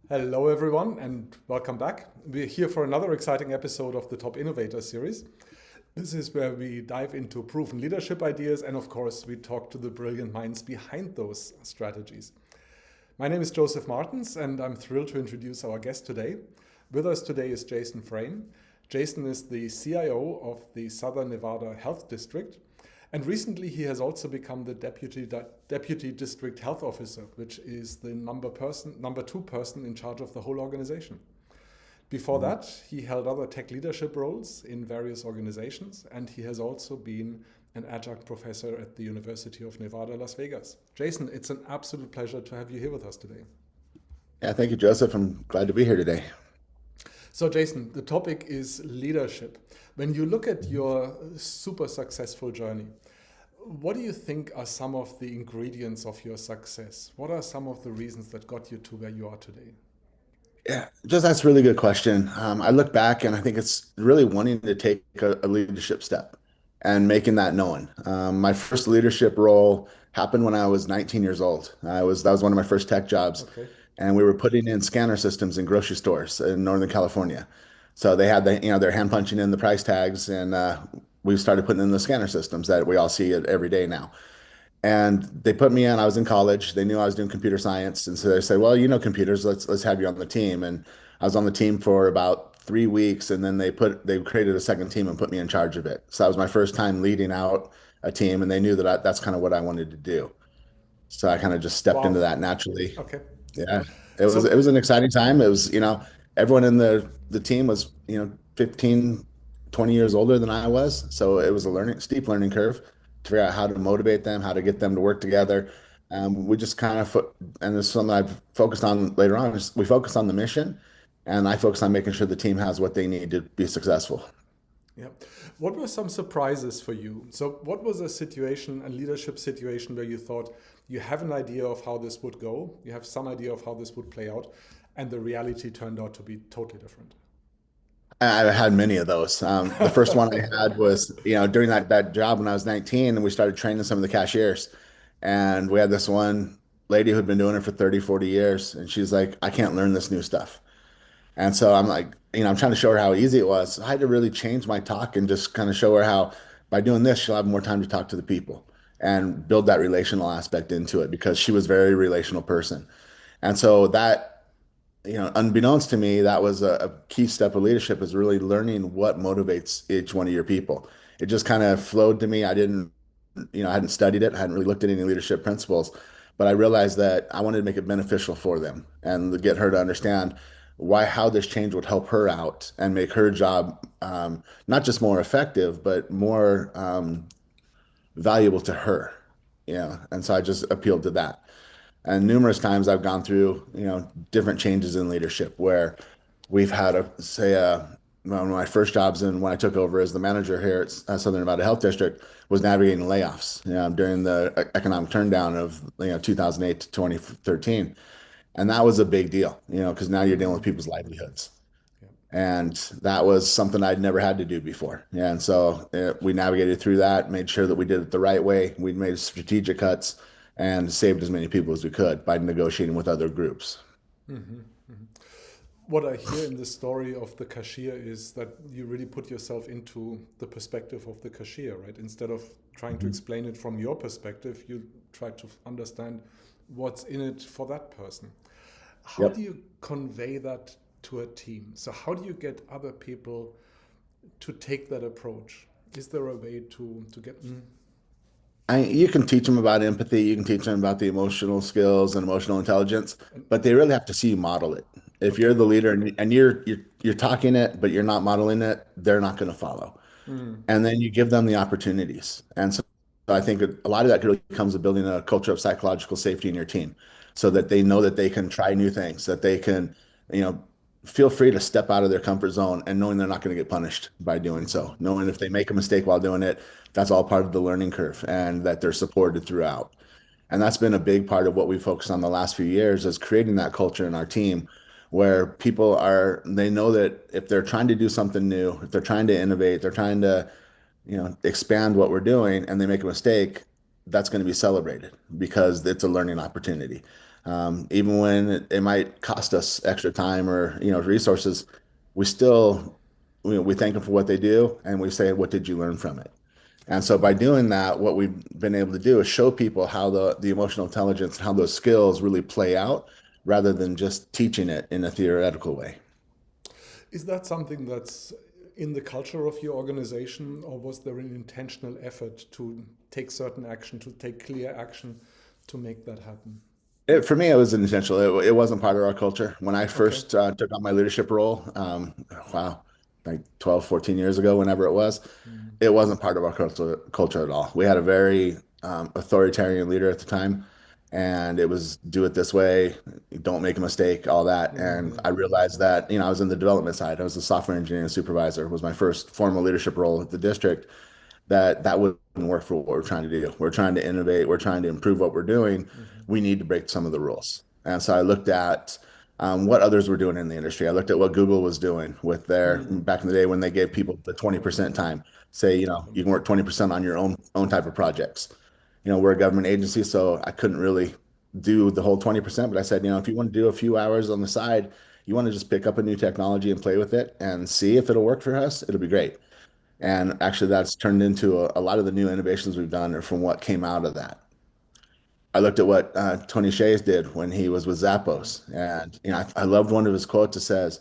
Hello, everyone, and welcome back. We're here for another exciting episode of the Top Innovator Series. This is where we dive into proven leadership ideas, and of course, we talk to the brilliant minds behind those strategies. My name is Joseph Martins, and I'm thrilled to introduce our guest today. With us today is Jason Frame. Jason is the CIO of the Southern Nevada Health District. And recently, he has also become the deputy district health officer, which is the number two person in charge of the whole organization. Before that, he held other tech leadership roles in various organizations, and he has also been an adjunct professor at the University of Nevada, Las Vegas. Jason, it's an absolute pleasure to have you here with us today. Yeah, thank you, Joseph. I'm glad to be here today. So, Jason, the topic is leadership. When you look at your super successful journey, what do you think are some of the ingredients of your success? What are some of the reasons that got you to where you are today? Yeah, just that's a really good question. I look back and I think it's really wanting to take a leadership step and making that known. My first leadership role happened when I was 19 years old. That was one of my first tech jobs, Okay. and we were putting in scanner systems in grocery stores in Northern California. So they had they're hand punching in the price tags, and we started putting in the scanner systems that we all see it every day now. And they put me in. I was in college. They knew I was doing computer science, and so they said, "Well, you know computers. Let's have you on the team." And I was on the team for about 3 weeks, and then they created a second team and put me in charge of it. So that was my first time leading out a team, and they knew that that's kind of what I wanted to do. So I kind of just stepped into Wow. that naturally. Okay. Yeah, it was So, an exciting time. It was, everyone in the team was, 15, 20 years older than I was. So it was a steep learning curve to figure out how to motivate them, how to get them to work together. We just kind of, and this is something I've focused on later on, is we focus on the mission, and I focus on making sure the team has what they need to be successful. yeah. What were some surprises for you? So, what was a situation, a leadership situation where you thought you have an idea of how this would go, you have some idea of how this would play out, and the reality turned out to be totally different? I had many of those. The first one I had was, during that job when I was 19, and we started training some of the cashiers. And we had this one lady who'd been doing it for 30, 40 years. And she's like, I can't learn this new stuff. And so I'm like, I'm trying to show her how easy it was. So I had to really change my talk and just kind of show her how by doing this, she'll have more time to talk to the people and build that relational aspect into it because she was a very relational person. And so that, unbeknownst to me, that was a key step of leadership is really learning what motivates each one of your people. It just kind of flowed to me. I hadn't studied it. I hadn't really looked at any leadership principles, but I realized that I wanted to make it beneficial for them and to get her to understand how this change would help her out and make her job not just more effective, but more valuable to her. And so I just appealed to that. And numerous times I've gone through, different changes in leadership where we've had one of my first jobs and when I took over as the manager here at Southern Nevada Health District was navigating layoffs, during the economic turndown of, 2008 to 2013. And that was a big deal, because now you're dealing with Mm, people's livelihoods. yeah. And that was something I'd never had to do before. Yeah, and so we navigated through that, made sure that we did it the right way. We made strategic cuts and saved as many people as we could by negotiating with other groups. Mhm, mhm. What I hear in the story of the cashier is that you really put yourself into the perspective of the cashier, right? Instead of trying to Mhm. explain it from your perspective, you try to understand what's in it for that person. How do Yep. you convey that to a team? So, how do you get other people to take that approach? Is there a way to get. You can teach them about empathy. You can teach them about the emotional skills and emotional intelligence, And, but they really have to see you model it. If you're okay. the leader and you're talking it, but you're not modeling it, they're not going to follow. Mm, And then you give them the opportunities. And so I think a lot of that really comes to building a culture of psychological safety in your team so that they know that they can try new things, that they can, you know, feel free to step out of their comfort zone and knowing they're not going to get punished by doing mhm. so. Knowing if they make a mistake while doing it, that's all part of the learning curve and that they're supported throughout. And that's been a big part of what we focused on the last few years is creating that culture in our team where they know that if they're trying to do something new, if they're trying to innovate, they're trying to, expand what we're doing and they make a mistake, that's going to be celebrated because it's a learning opportunity. Even when it might cost us extra time or, resources, we still, we thank them for what they do and we say, what did you learn from it? And so by doing that, what we've been able to do is show people how the emotional intelligence, how those skills really play out rather than just teaching it in a theoretical way. Is that something that's in the culture of your organization, or was there an intentional effort to take certain action, to take clear action to make that happen? For me, it was intentional. It wasn't part of our culture. When I Okay. first took on my leadership role, wow, like 12, 14 years ago, whenever Mm. it wasn't part of our culture at all. We had a very authoritarian leader at the time, and it was do it this way, don't make a mistake, all that. Mm, And yeah, I makes realized sense. that, I was in the development side. I was a software engineering supervisor, was my first formal leadership role at the district. That wouldn't work for what we're trying to do. We're trying to innovate. We're trying to improve what we're doing. Hmm. We need to break some of the rules. And so I looked at what others were doing in the industry. I looked at what Google was doing with their Mm. back in the day when they gave people the 20% time. Say, you can work 20% on your own type of projects. We're a government agency, so I couldn't really do the whole 20%. But I said, if you want to do a few hours on the side, you want to just pick up a new technology and play with it and see if it'll work for us, it'll be great. And actually, that's turned into a lot of the new innovations we've done are from what came out of that. I looked at what Tony Hsieh did when he was with Yeah. Zappos, and I loved one of his quotes that says,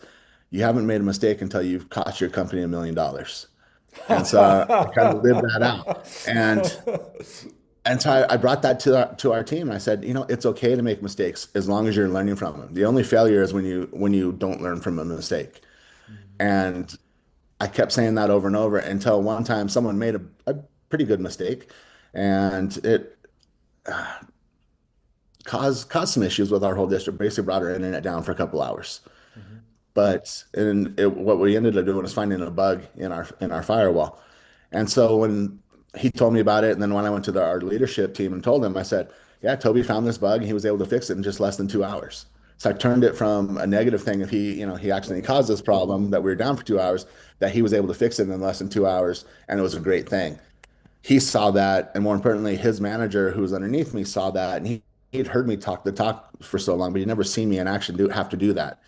"You haven't made a mistake until you've cost your company $1 million." And so I kind of lived that out, and so I brought that to our team. I said, it's okay to make mistakes as long as you're learning from them. The only failure is when you don't learn from a mistake. Mm. And I kept saying that over and over until one time someone made a pretty good mistake, and it caused some issues with our whole district. Basically, brought our internet down for a couple hours. Mhm. What we ended up doing was finding a bug in our firewall. And so when he told me about it, and then when I went to our leadership team and told them, I said, "Yeah, Toby found this bug, and he was able to fix it in just less than 2 hours." So I turned it from a negative thing if he accidentally caused this problem that we were down for 2 hours, that he was able to fix it in less than 2 hours, and it was a great thing. He saw that, and more importantly, his manager, who was underneath me, saw that, and he'd heard me talk the talk for so long, but he'd never seen me in action have to do that.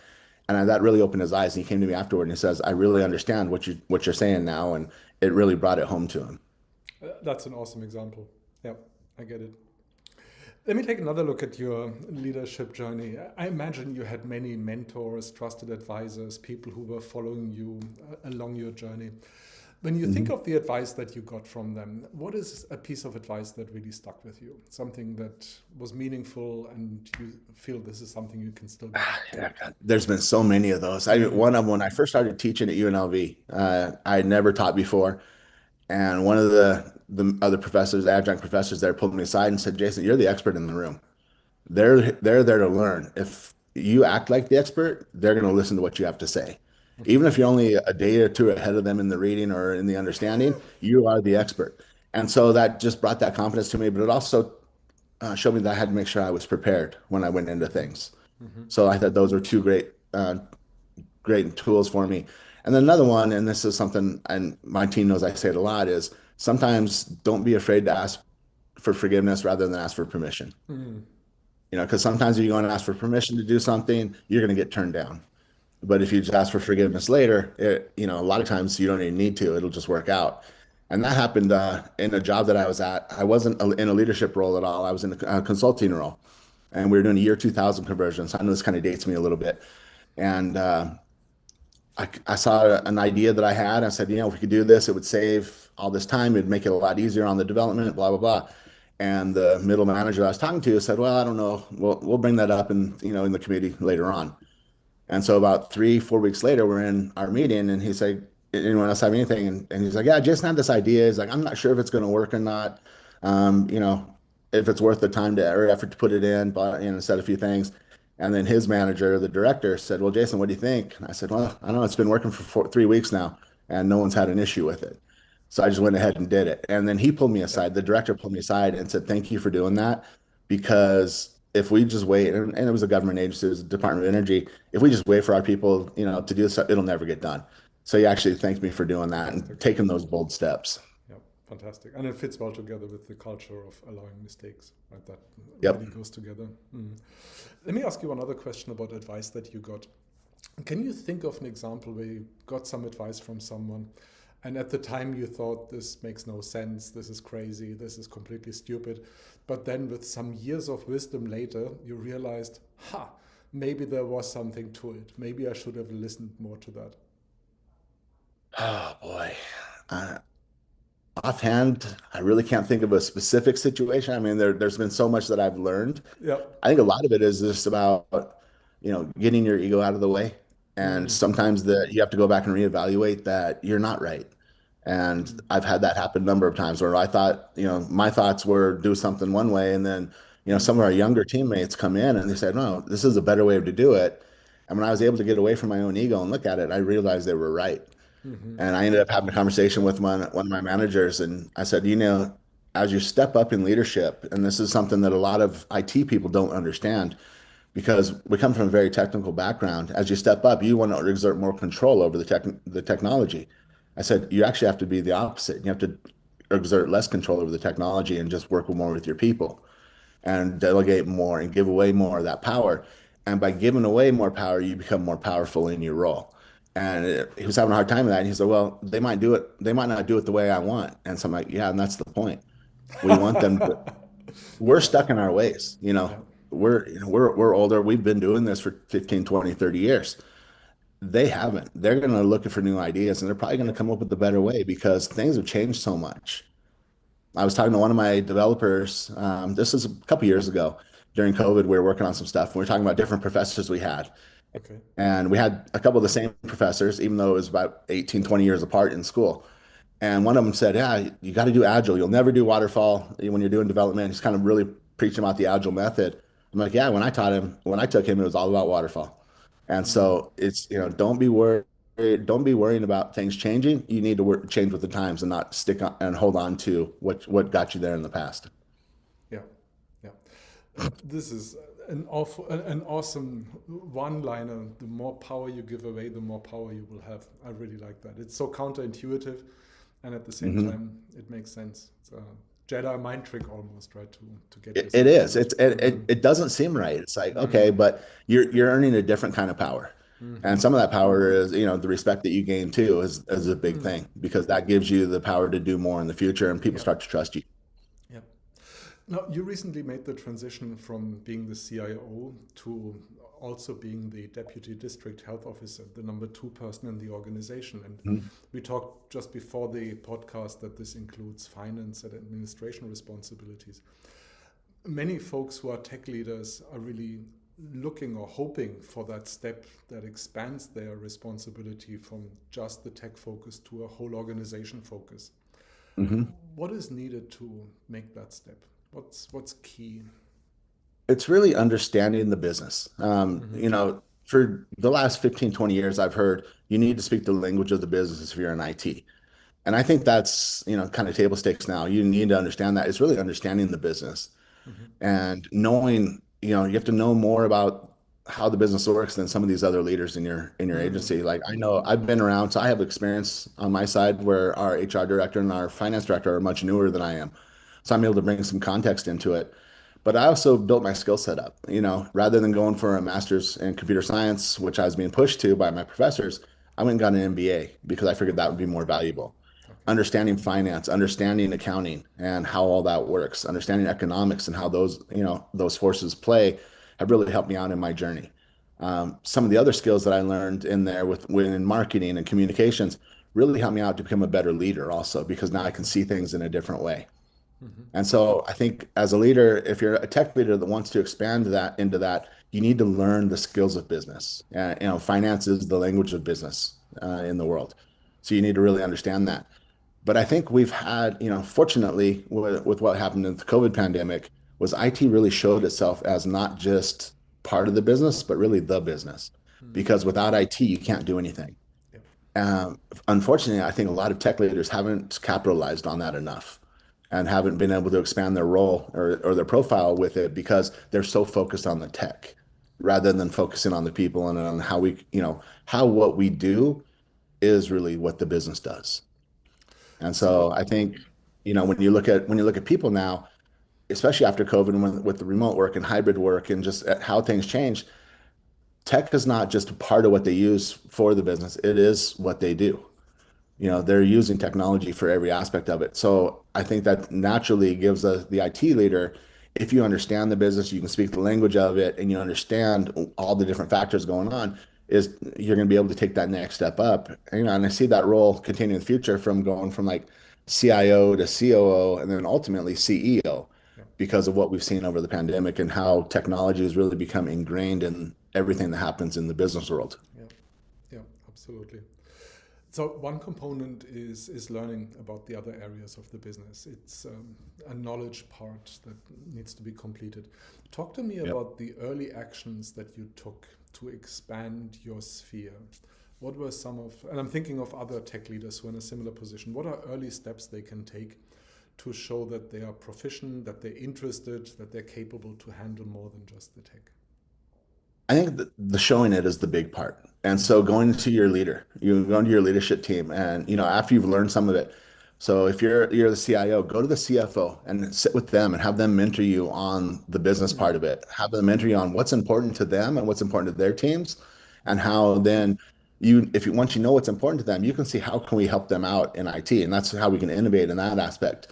And that really opened his eyes. And he came to me afterward and he says, "I really understand what you're saying now," and it really brought it home to him. That's an awesome example. Yeah, I get it. Let me take another look at your leadership journey. I imagine you had many mentors, trusted advisors, people who were following you along your journey. When you think Mhm. of the advice that you got from them, what is a piece of advice that really stuck with you? Something that was meaningful and you feel this is something you can still give? Yeah, God, there's been so many of those. One Mm. of them when I first started teaching at UNLV, I had never taught before, and one of the other professors, adjunct professors there, pulled me aside and said, "Jason, you're the expert in the room. They're there to learn. If you act like the expert, they're going to listen to what you have to say. Even if you're only a day or two ahead of them in the reading or in the understanding, you are the expert." And so that just brought that confidence to me, but it also showed me that I had to make sure I was prepared when I went into Mhm. things. Mhm. So I thought those were two great tools for me. And then another one, and this is something, and my team knows I say it a lot, is sometimes don't be afraid to ask for forgiveness rather than ask for permission. Mm. Because sometimes if you go and ask for permission to do something, you're going to get turned down. But if you just ask for forgiveness later, a lot of times you don't even need to. It'll just work out. And that happened in a job that I was at. I wasn't in a leadership role at all. I was in a consulting role, and we were doing a year 2000 conversions. I know this kind of dates me a little bit. And I saw an idea that I had. I said, if we could do this, it would save all this time. It'd make it a lot easier on the development, blah, blah, blah. And the middle manager I was talking to said, "Well, I don't know. We'll bring that up in the committee later on." And so about 3, 4 weeks later, we're in our meeting, and he's like, "Anyone else have anything?" And he's like, "Yeah, Jason had this idea." He's like, "I'm not sure if it's going to work or not. Um, you know, if it's worth the time or effort to put it in." But said a few things, and then his manager, the director, said, "Well, Jason, what do you think?" And I said, "Well, I don't know. It's been working for 3 weeks now, and no one's had an issue with it." So I just went ahead and did it. And then he pulled me Yeah. aside. The director pulled me aside and said, "Thank you for doing that, because if we just wait," and it was a government agency, it was the Department of Energy, "if we just wait for our people, to do this, it'll never get done." So he actually thanked me for doing that and Fantastic. taking those bold steps. Yeah. Fantastic. And it fits well together with the culture of allowing mistakes, right? That Yep. really goes together. Mm. Let me ask you another question about advice that you got. Can you think of an example where you got some advice from someone and at the time you thought this makes no sense, this is crazy, this is completely stupid, but then with some years of wisdom later, you realized, ha, maybe there was something to it. Maybe I should have listened more to that. Oh boy. Uh, Offhand, I really can't think of a specific situation. I mean, there's been so much that I've learned. Yeah. I think a lot of it is just about, getting your ego out of the way. And Mm, sometimes that you have to go back and reevaluate that you're not right. And mm, I've had that happen a number of times where I thought, my thoughts were do something one way. And then, mm, some of our younger teammates come in and they said, no, this is a better way to do it. And when I was able to get away from my own ego and look at it, I realized they were right. mhm, And I ended up having a conversation with one of my managers, and I said, as you step up in leadership, and this is something that a lot of IT people don't understand because we come from a very technical background. As you step up, you want to exert more control over the technology. I said, you actually have to be the opposite. You have to exert less control over the technology and just work more with your people and delegate more and give away more of that power. And by giving away more power, you become more powerful in your role. And he was having a hard time with that. And he said, well, they might do it. They might not do it the way I want. And so I'm like, yeah, and that's the point. We want them to, we're yeah, stuck in our ways. yeah, We're older. We've been doing this for 15, 20, 30 years. They haven't. They're going to look for new ideas and they're probably going yeah. to come up with a better way because things have changed so much. I was talking to one of my developers. This is a couple years ago during COVID. We were working on some stuff. And we were talking about different professors we had. Okay. And we had a couple of the same professors, even though it was about 18, 20 years apart in school. And one of them said, yeah, you got to do agile. You'll never do waterfall when you're doing development. He's kind of really preaching about the agile method. I'm like, yeah, when I took him, it was all about waterfall. And Mm, so it's, don't be worried. Don't be worrying about things changing. You need to change with the times and not stick on and hold on to what got you there in the past. yeah, yeah. This is an awesome one-liner. The more power you give away, the more power you will have. I really like that. It's so counterintuitive, and at the same Hmm. time, it makes sense. It's a Jedi mind trick almost, right? To get It yourself to is. it. It doesn't seem right. It's like, okay, Mm, but you're earning a different kind of power. And mm-hmm. some of that power is, the respect that you gain too is a big Mm, thing because that gives you the power to do more in the future and people yeah, start to trust you. yeah. Now, you recently made the transition from being the CIO to also being the deputy district health officer, the number two person in the organization. And Mhm. we talked just before the podcast that this includes finance and administration responsibilities. Many folks who are tech leaders are really looking or hoping for that step that expands their responsibility from just the tech focus to a whole organization focus. Mhm. What is needed to make that step? What's key? It's really understanding the business. Hmm. For the last 15, 20 years, I've heard you need to speak the language of the business if you're in IT. And I think that's, kind of table stakes now. You need to understand that. It's really understanding the business Hmm. and knowing, you have to know more about how the business works than some of these other leaders in your Mm. agency. Like I know I've been around, so I have experience on my side where our HR director and our finance director are much newer than I am. So I'm able to bring some context into it. But I also built my skill set up, rather than going for a master's in computer science, which I was being pushed to by my professors, I went and got an MBA because I figured that would be more valuable. Okay. Understanding finance, understanding accounting and how all that works, understanding economics and how those forces play have really helped me out in my journey. Some of the other skills that I learned in there within marketing and communications really helped me out to become a better leader also because now I can Hmm. see things in a different way. Hmm. And so I think as a leader, if you're a tech leader that wants to expand that into that, you need to learn the skills of business. Finance is the language of business in the world. So you need to really understand that. But I think we've had, fortunately, with what happened in the COVID pandemic, was IT really showed itself as not just part of the business, but really the business. Hmm. Because without IT, you can't do anything. Yep. Unfortunately, I think a lot of tech leaders haven't capitalized on that enough and haven't been able to expand their role or their profile with it because they're so focused on the tech rather than focusing on the people and on how what we do is really what the business does. And so So, I think, when you look at people now, especially after COVID and with the remote work and hybrid work and just how things change, tech is not just a part of what they use for the business. It is what they do. They're using technology for every aspect of it. So I think that naturally gives the IT leader, if you understand the business, you can speak the language of it, and you understand all the different factors going on, is you're going to be able to take that next step up. And I see that role continue in the future from going from like CIO to COO and then ultimately CEO Yeah, because of what we've seen over the pandemic and how technology has really become ingrained in everything that happens in the business world. yeah, yeah, absolutely. So one component is learning about the other areas of the business. It's a knowledge part that needs to be completed. Talk to me Yep. about the early actions that you took to expand your sphere. What were some of, and I'm thinking of other tech leaders who are in a similar position, what are early steps they can take to show that they are proficient, that they're interested, that they're capable to handle more than just the tech? I think the showing it is the big part. And so Mm-hmm. going to your leader, you go into your leadership team, and after you've learned some of it. So if you're the CIO, go to the CFO and sit with them and have them mentor you on the business part Mm-hmm. of it. Have them mentor you on what's important to them and what's important to their teams, and how then once you know what's important to them, you can see how can we help them out in IT, and that's how we can innovate in that aspect.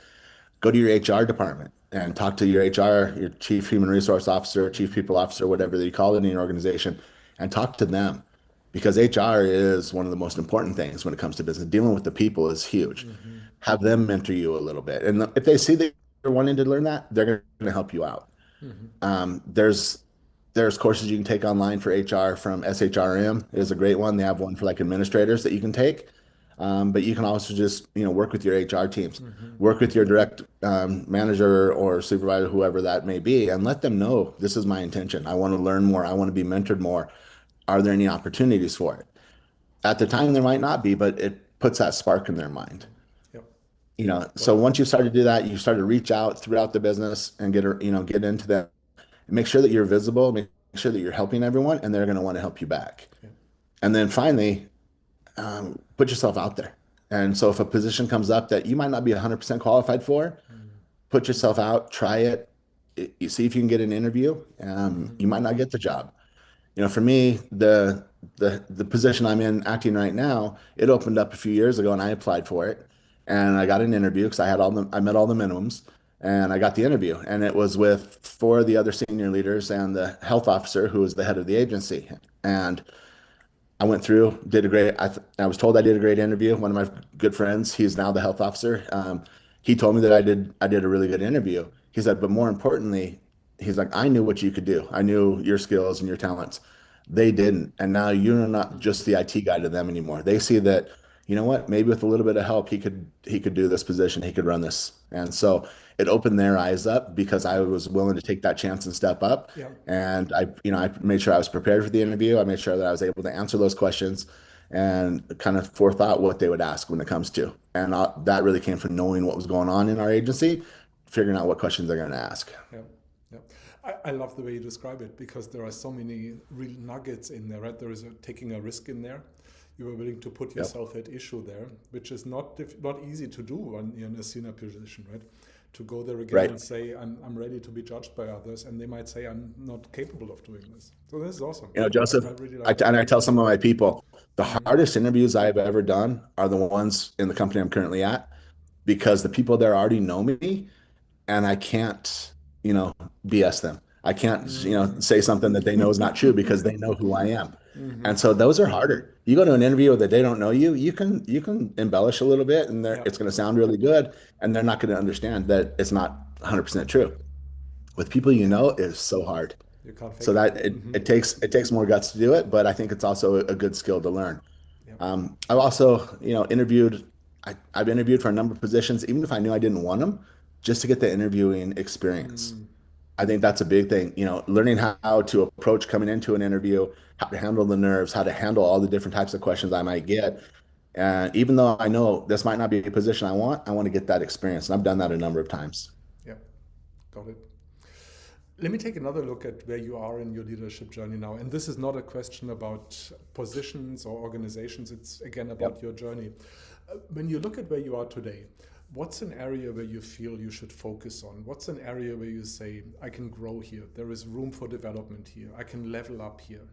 Go to your HR department and talk to your HR, your chief human resource officer, chief Mm-hmm. people officer, whatever they call it in your organization, and talk to them because HR is one of the most important things when it comes to business. Dealing with the people is huge. Mm-hmm. Have them mentor you a little bit. And if they see that you're wanting to learn that, they're going to help you out. Mm-hmm. Um, there's there's courses you can take online for HR from SHRM Yeah. is a great one. They have one for like administrators that you can take. But you can also just, work with your HR teams, Mm-hmm. work with your direct manager or supervisor, whoever that may be, and let them know this is my intention. I want to learn more. I want to be mentored more. Are there any opportunities for it? At the time, there might not be, but it puts that spark in their mind. Yeah. Yeah. Got So it. once you start to do that, you start to reach out throughout the business and get into them. Make sure that you're visible, make sure that you're helping everyone, and they're going to want to help you back. Yeah. And then finally, put yourself out there. And so if a position comes up that you might not be 100% qualified for, put yourself out, try it. You see if you can get an interview. Mm-hmm. You might not get the job. For me, the position I'm in acting right now, it opened up a few years ago and I applied for it. And I got an interview because I met all the minimums and I got the interview. And it was with four of the other senior leaders and the health officer who was the head of the agency. And I went through, did a great. I was told I did a great interview. One of my good friends, he's now the health officer. He told me that I did a really good interview. He said, but more importantly, he's like, I knew what you could do. I knew your skills and your talents. They didn't, and now you're not just the IT guy to them anymore. They see that, you know what, maybe with a little bit of help, he could do this position. He could run this, and so it opened their eyes up because I was willing to take that chance and step up. Yeah. And I made sure I was prepared for the interview. I made sure that I was able to answer those questions and kind of forethought what they would ask when it comes to. And that really came from knowing what was going on in our agency, figuring out what questions they're going to ask. Yeah, yeah. I love the way you describe it because there are so many real nuggets in there, right? There is taking a risk in there. You were willing to put Yep. yourself at issue there, which is not easy to do when you're in a senior position, right? To go there again Right. and say, I'm ready to be judged by others, and they might say, I'm not capable of doing this. So this is awesome. Joseph, I really I, like that. and I tell some of my people, the Mm-hmm. hardest interviews I've ever done are the ones in the company I'm currently at because the people there already know me and I can't, you know, BS them. I can't, Mm-hmm. say something that they know is not true because they know who I am. Mm-hmm. And so those are harder. You go to an interview that they don't know you, you can embellish a little bit and Yeah, it's going to sound really good and they're not going to understand that it's not 100% true. With people it's so hard. you can't So fake it. that it, Mm-hmm. it takes more guts to do it, but I think it's also a good skill to learn. Yeah. I've also, interviewed. I've interviewed for a number of positions, even if I knew I didn't want them, just to get the interviewing experience. Mm, I think that's a big thing. Learning how to approach coming into an interview, how to handle the nerves, how to handle all the different types of questions I might get. And even though I know this might not be a position I want to get that experience. And I've done that a number of times. yeah, got it. Let me take another look at where you are in your leadership journey now. And this is not a question about positions or organizations, it's again about Yep. your journey. When you look at where you are today, what's an area where you feel you should focus on? What's an area where you say, I can grow here, there is room for development here, I can level up here?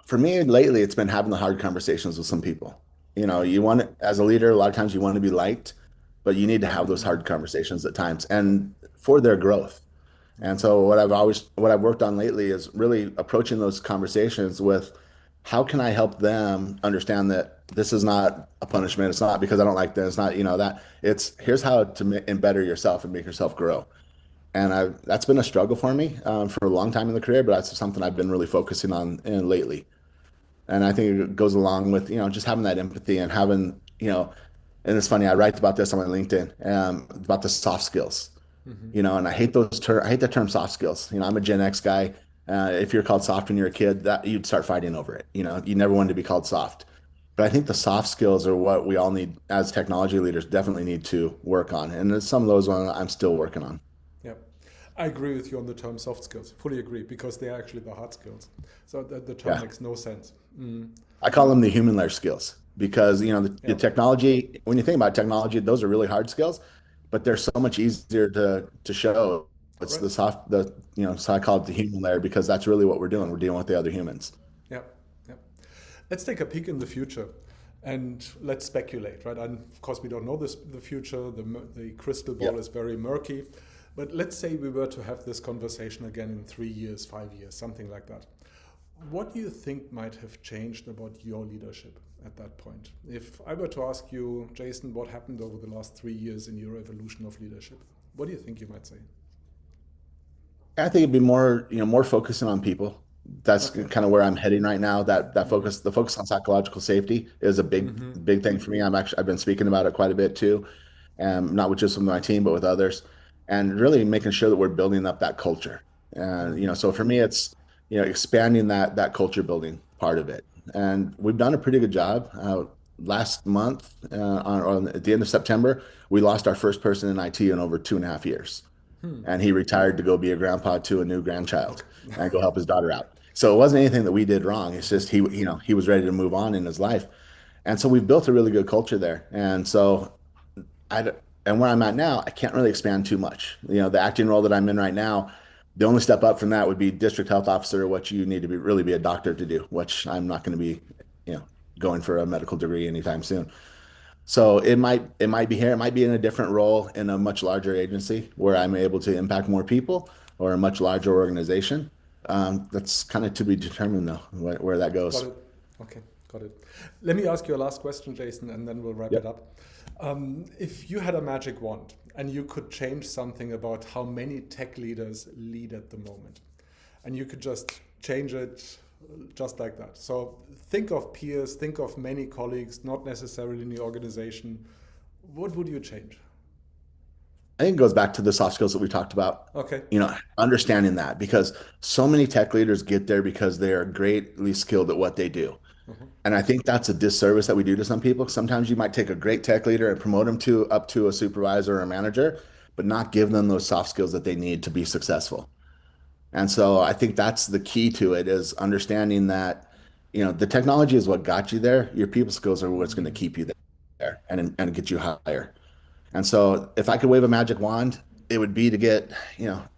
For me, lately, it's been having the hard conversations with some people. You want to, as a leader, a lot of times you want to be liked, but you need to have those hard conversations at times and for their growth. And so what I've worked on lately is really approaching those conversations with how can I help them understand that this is not a punishment. It's not because I don't like them. It's not, that it's here's how to better yourself and make yourself grow. And that's been a struggle for me for a long time in the career, but that's something I've been really focusing on lately. And I think it goes along with, just having that empathy and having, and it's funny, I write about this on my LinkedIn, about the soft skills, and I hate the term soft skills. I'm a Gen X guy. If you're called soft when you're a kid, that you'd start fighting over it. You never wanted to be called soft. But I think the soft skills are what we all need as technology leaders, definitely need to work on. And there's some of those ones I'm still working on. Yeah, I agree with you on the term soft skills. Fully agree because they are actually the hard skills. So the term Yeah. makes no sense. Mm. I call them the human layer skills because the Yeah, technology, when you think about technology, those are really hard skills, but they're so much easier to show. It's right. so I call it the human layer because that's really what we're doing. We're dealing with the other humans. Yeah, yeah. Let's take a peek in the future and let's speculate, right? And of course, we don't know the future. The crystal ball Yep. is very murky. But let's say we were to have this conversation again in 3 years, 5 years, something like that. What do you think might have changed about your leadership at that point? If I were to ask you, Jason, what happened over the last 3 years in your evolution of leadership, what do you think you might say? I think it'd be more focusing on people. That's Okay. kind of where I'm heading right now. The focus on psychological safety is a Mm-hmm. big thing for me. I've been speaking about it quite a bit too, not with just with my team, but with others, and really making sure that we're building up that culture. And Mm-hmm. so for me, it's expanding that culture building part of it, and we've done a pretty good job. Last month, at the end of September, we lost our first person in IT in over 2.5 years, Hmm. and he retired to go be a grandpa to a new grandchild Okay. and go help his daughter out. So it wasn't anything that we did wrong. It's just he was ready to move on in his life, and so we've built a really good culture there. And so I and where I'm at now, I can't really expand too much. The acting role that I'm in right now, the only step up from that would be district health officer, what you need to be really be a doctor to do, which I'm not going to be, you know, going for a medical degree anytime soon. So it might be here, it might be in a different role in a much larger agency where I'm able to impact more people or a much larger organization. That's kind of to be determined though, where that Got goes. it. Okay, got it. Let me ask you a last question, Jason, and then we'll wrap it Yep. up. If you had a magic wand and you could change something about how many tech leaders lead at the moment, and you could just change it just like that. So think of peers, think of many colleagues, not necessarily in the organization. What would you change? I think it goes back to the soft skills that we talked about, Okay. understanding that because so many tech leaders get there because they are greatly skilled at what they do. Mhm. And I think that's a disservice that we do to some people. Sometimes you might take a great tech leader and promote them to up to a supervisor or a manager, but not give them those soft skills that they need to be successful. And so I think that's the key to it is understanding that, the technology is what got you there. Your people skills are what's going to Mm, keep you there and get you higher. And so if I could wave a magic wand, it would be to get,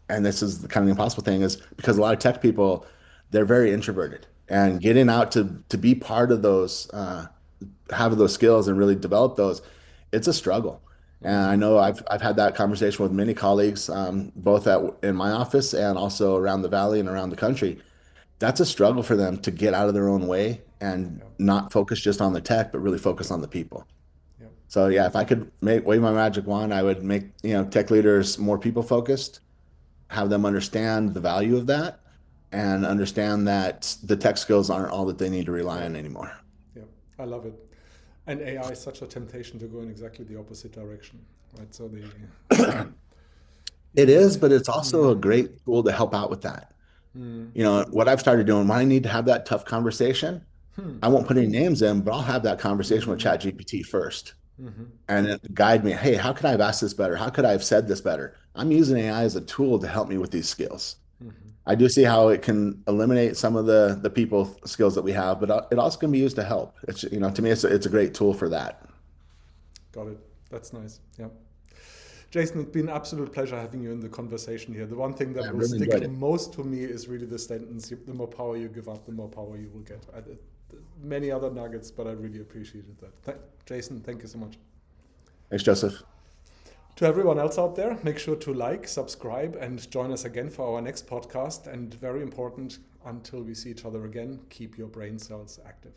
and this is the kind of the impossible thing is because a lot of tech people, they're very introverted and getting out to be part of those, have those skills and really develop those, it's a struggle. And I mm, know I've had that conversation with many colleagues, both in my office and also around the valley and around the country. That's a struggle for them to get out of their own way and yeah, not focus just on the tech, but really focus on the people. yeah. So yeah, if I could wave my magic wand, I would make, tech leaders more people focused, have them understand the value of that, and understand that the tech skills aren't all that they need to rely Yeah, on anymore. yeah, I love it. And AI is such a temptation to go in exactly the opposite direction, right? So the It you is, but it's also a mm, great tool to help out with that. mm, What I've started doing when I need to have that tough conversation, hmm, I won't put any names in, but I'll have that conversation with mm, ChatGPT first hmm, and it guide me. Hey, how could I have asked this better? How could I have said this better? I'm using AI as a tool to help me with these skills. I do see how it can eliminate some of the people skills that we have, but it also can be used to help. It's, to me, it's a great tool for that. Got it. That's nice. Yeah. Jason, it's been an absolute pleasure having you in the conversation here. The one thing that I will really enjoyed stick it. most to me is really the sentence, the more power you give up, the more power you will get. Many other nuggets, but I really appreciated that. Jason, thank you so much. Thanks, Joseph. To everyone else out there, make sure to like, subscribe, and join us again for our next podcast. And very important, until we see each other again, keep your brain cells active.